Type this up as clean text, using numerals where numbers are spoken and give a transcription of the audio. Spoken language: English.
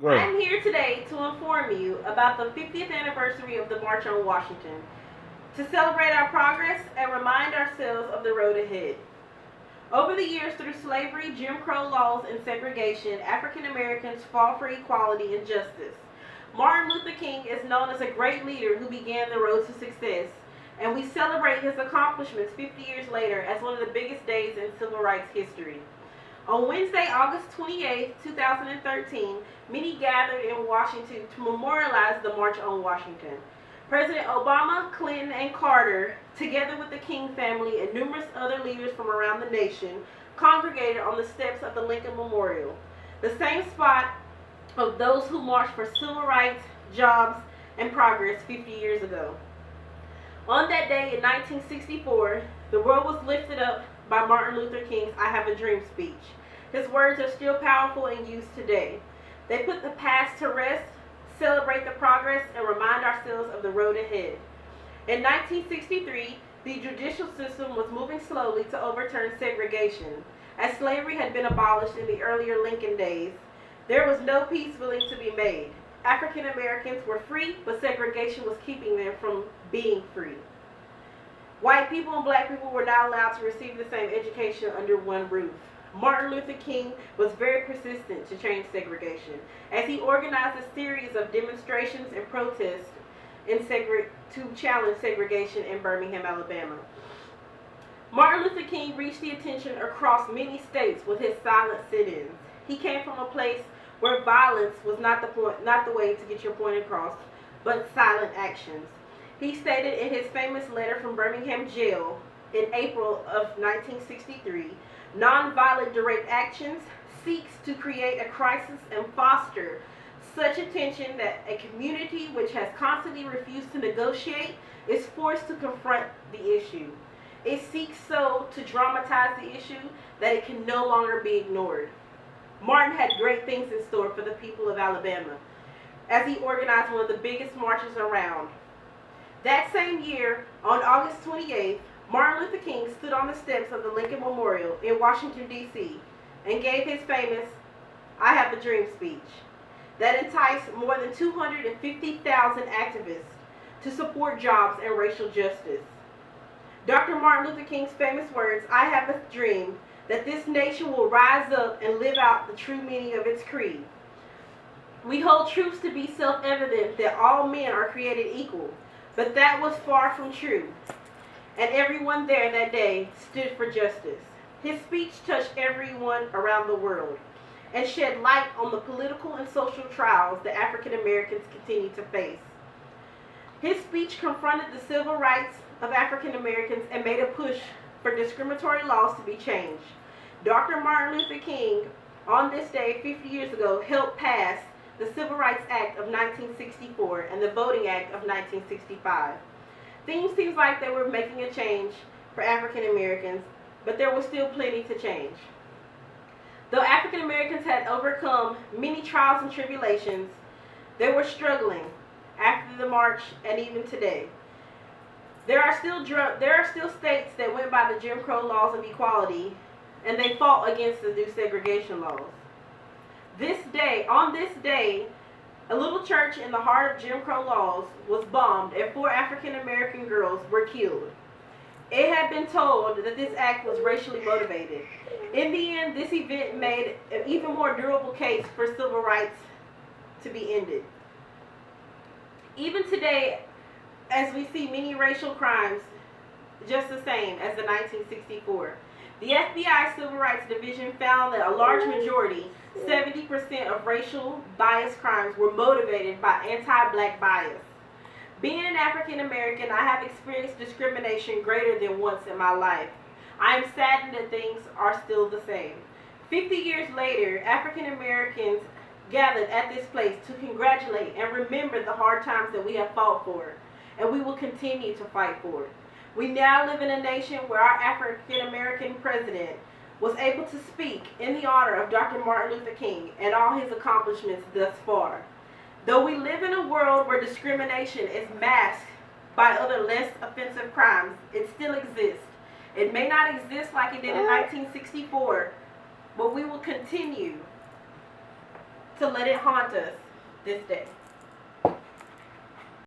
Go ahead. I'm here today to inform you about the 50th anniversary of the March on Washington, to celebrate our progress and remind ourselves of the road ahead. Over the years, through slavery, Jim Crow laws, and segregation, African Americans fought for equality and justice. Martin Luther King is known as a great leader who began the road to success, and we celebrate his accomplishments 50 years later as one of the biggest days in civil rights history. On Wednesday, August 28, 2013, many gathered in Washington to memorialize the March on Washington. President Obama, Clinton, and Carter, together with the King family and numerous other leaders from around the nation, congregated on the steps of the Lincoln Memorial, the same spot of those who marched for civil rights, jobs, and progress 50 years ago. On that day in 1964, the world was lifted up by Martin Luther King's I Have a Dream speech. His words are still powerful and used today. They put the past to rest, celebrate the progress, and remind ourselves of the road ahead. In 1963, the judicial system was moving slowly to overturn segregation. As slavery had been abolished in the earlier Lincoln days, there was no peace willing to be made. African Americans were free, but segregation was keeping them from being free. White people and black people were not allowed to receive the same education under one roof. Martin Luther King was very persistent to change segregation, as he organized a series of demonstrations and protests to challenge segregation in Birmingham, Alabama. Martin Luther King reached the attention across many states with his silent sit-ins. He came from a place where violence was not the way to get your point across, but silent actions. He stated in his famous letter from Birmingham jail in April of 1963, nonviolent direct actions seeks to create a crisis and foster such a tension that a community which has constantly refused to negotiate is forced to confront the issue. It seeks so to dramatize the issue that it can no longer be ignored. Martin had great things in store for the people of Alabama, as he organized one of the biggest marches around. That same year, on August 28th, Martin Luther King stood on the steps of the Lincoln Memorial in Washington, D.C., and gave his famous I Have a Dream speech that enticed more than 250,000 activists to support jobs and racial justice. Dr. Martin Luther King's famous words, I have a dream that this nation will rise up and live out the true meaning of its creed. We hold truths to be self-evident that all men are created equal, but that was far from true, and everyone there that day stood for justice. His speech touched everyone around the world and shed light on the political and social trials that African Americans continue to face. His speech confronted the civil rights of African Americans and made a push for discriminatory laws to be changed. Dr. Martin Luther King, on this day 50 years ago, helped pass the Civil Rights Act of 1964 and the Voting Act of 1965. Things seems like they were making a change for African Americans, but there was still plenty to change. Though African Americans had overcome many trials and tribulations, they were struggling after the march and even today. There are still states that went by the Jim Crow laws of equality, and they fought against the new segregation laws. On this day, a little church in the heart of Jim Crow laws was bombed and 4 African American girls were killed. It had been told that this act was racially motivated. In the end, this event made an even more durable case for civil rights to be ended. Even today, as we see many racial crimes just the same as the 1964. The FBI Civil Rights Division found that a large majority, 70% of racial bias crimes were motivated by anti-black bias. Being an African American, I have experienced discrimination greater than once in my life. I am saddened that things are still the same. 50 years later, African Americans gathered at this place to congratulate and remember the hard times that we have fought for, and we will continue to fight for. We now live in a nation where our African American president was able to speak in the honor of Dr. Martin Luther King and all his accomplishments thus far. Though we live in a world where discrimination is masked by other less offensive crimes, it still exists. It may not exist like it did in 1964, but we will continue to let it haunt us this day.